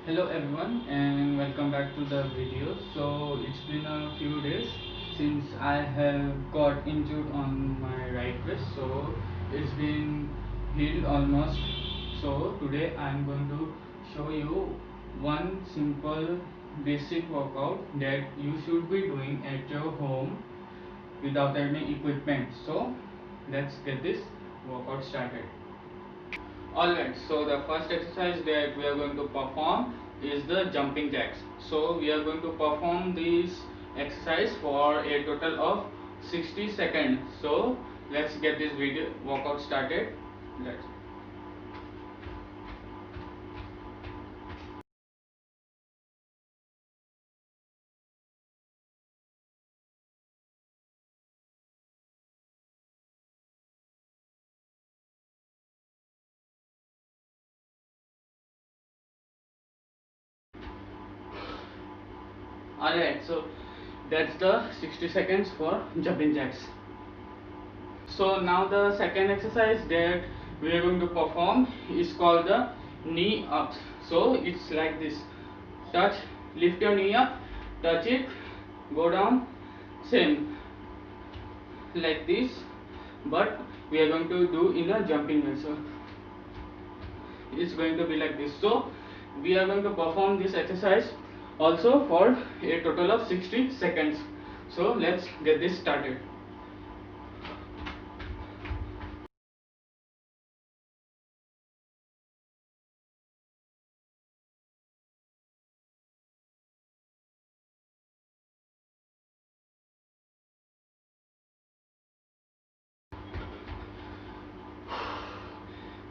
Hello everyone and welcome back to the video. So it's been a few days since I have got injured on my right wrist, so it's been healed almost. So today I'm going to show you one simple basic workout that you should be doing at your home without any equipment. So let's get this workout started. Alright, so the first exercise that we are going to perform is the jumping jacks. So we are going to perform this exercise for a total of 60 seconds. So let's get this video workout started. Let's. Alright, so that's the 60 seconds for jumping jacks. So now the second exercise that we are going to perform is called the knee ups. So it's like this: touch, lift your knee up, touch it, go down, same like this, but we are going to do in a jumping way. So it's going to be like this. So we are going to perform this exercise also for a total of 60 seconds. So let's get this started.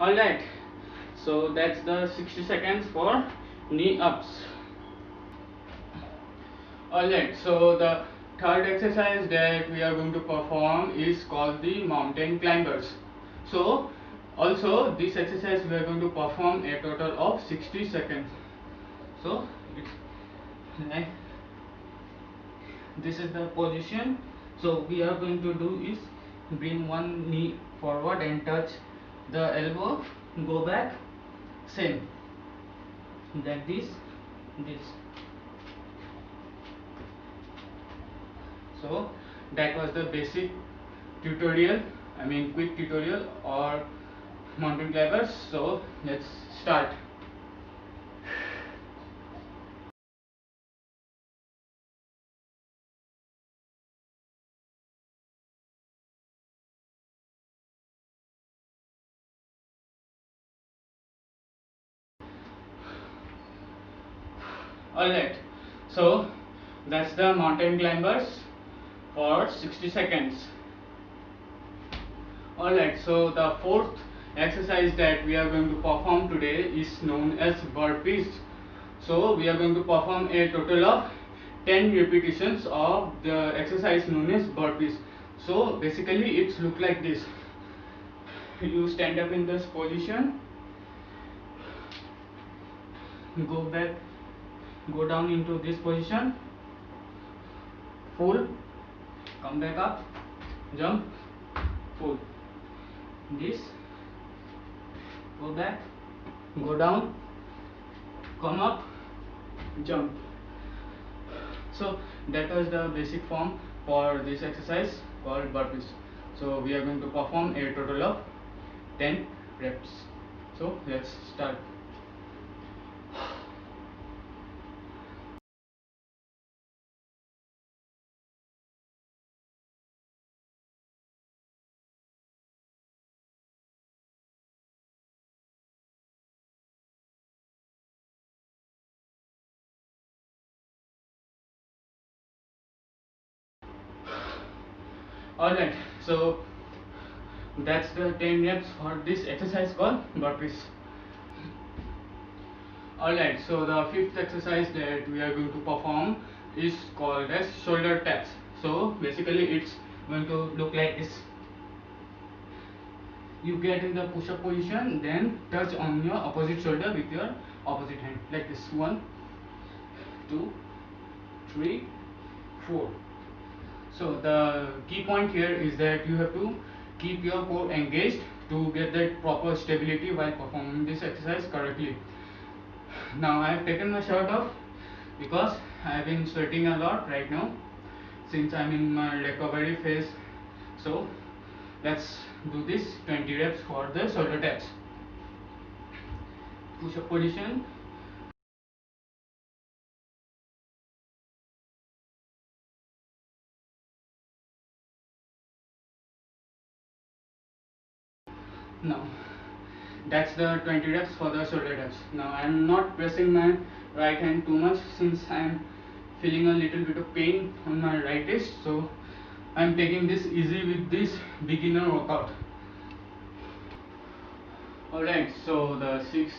Alright, so that's the 60 seconds for knee ups. Alright, so the third exercise that we are going to perform is called the mountain climbers. So also this exercise we are going to perform a total of 60 seconds. So it's like this is the position. So we are going to do is bring one knee forward and touch the elbow, go back, same like this. So that was the basic tutorial, quick tutorial or mountain climbers. So let's start. Alright, so that's the mountain climbers for 60 seconds. Alright, so the fourth exercise that we are going to perform today is known as burpees. So we are going to perform a total of 10 repetitions of the exercise known as burpees. So basically it's look like this: you stand up in this position, go back, go down into this position, full, come back up, jump, full, this, go back, go down, come up, jump. So that was the basic form for this exercise called burpees. So we are going to perform a total of 10 reps. So let's start. Alright, so that's the 10 reps for this exercise called burpees. Alright, so the fifth exercise that we are going to perform is called as shoulder taps. So basically it's going to look like this: you get in the push-up position, then touch on your opposite shoulder with your opposite hand like this. 1, 2, 3, 4. So the key point here is that you have to keep your core engaged to get that proper stability while performing this exercise correctly. Now I have taken my shirt off because I have been sweating a lot right now since I'm in my recovery phase. So let's do this 20 reps for the shoulder taps. Push up position. Now that's the 20 reps for the shoulder taps. Now I'm not pressing my right hand too much since I'm feeling a little bit of pain on my right wrist, so I'm taking this easy with this beginner workout. Alright, so the sixth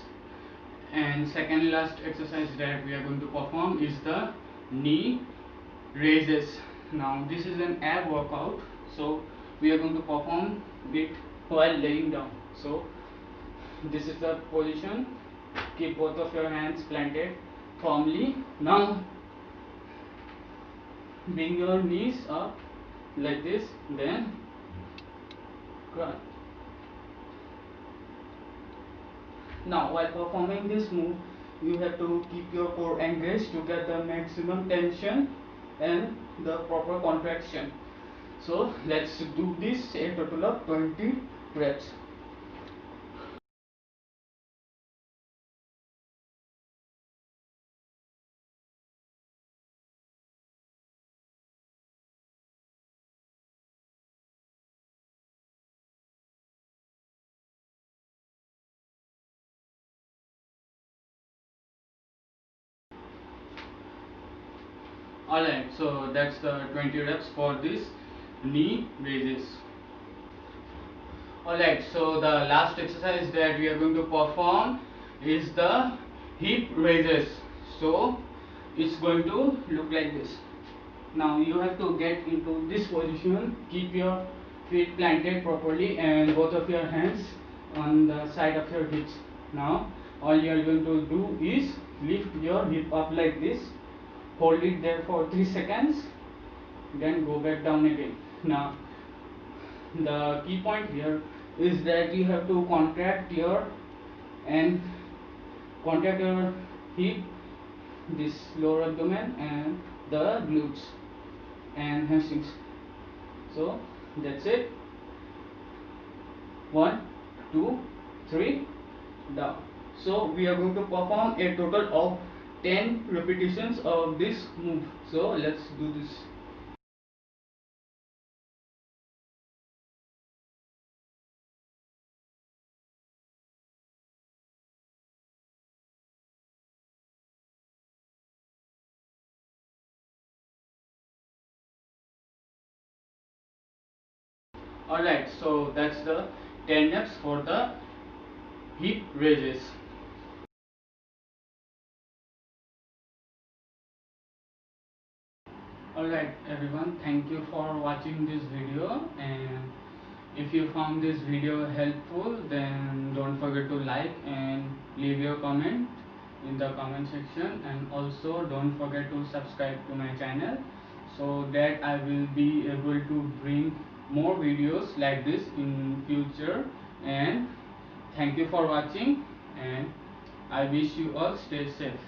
and second last exercise that we are going to perform is the knee raises. Now this is an ab workout, so we are going to perform it while laying down. So this is the position. Keep both of your hands planted firmly. Now bring your knees up like this, then crunch. Now while performing this move, you have to keep your core engaged to get the maximum tension and the proper contraction. So let's do this a total of 20 reps. Alright, so that's the 20 reps for this knee raises. Alright, so the last exercise that we are going to perform is the hip raises. So it's going to look like this. Now you have to get into this position, keep your feet planted properly and both of your hands on the side of your hips. Now all you are going to do is lift your hip up like this, hold it there for 3 seconds, then go back down again. Now the key point here is that you have to contract your hip, this lower abdomen and the glutes and hamstrings. So that's it. 1, 2, 3, down. So we are going to perform a total of 10 repetitions of this move. So let's do this. Alright, so that's the 10 reps for the hip raises. Alright everyone, thank you for watching this video, and if you found this video helpful then don't forget to like and leave your comment in the comment section, and also don't forget to subscribe to my channel so that I will be able to bring more videos like this in future. And thank you for watching, and I wish you all stay safe.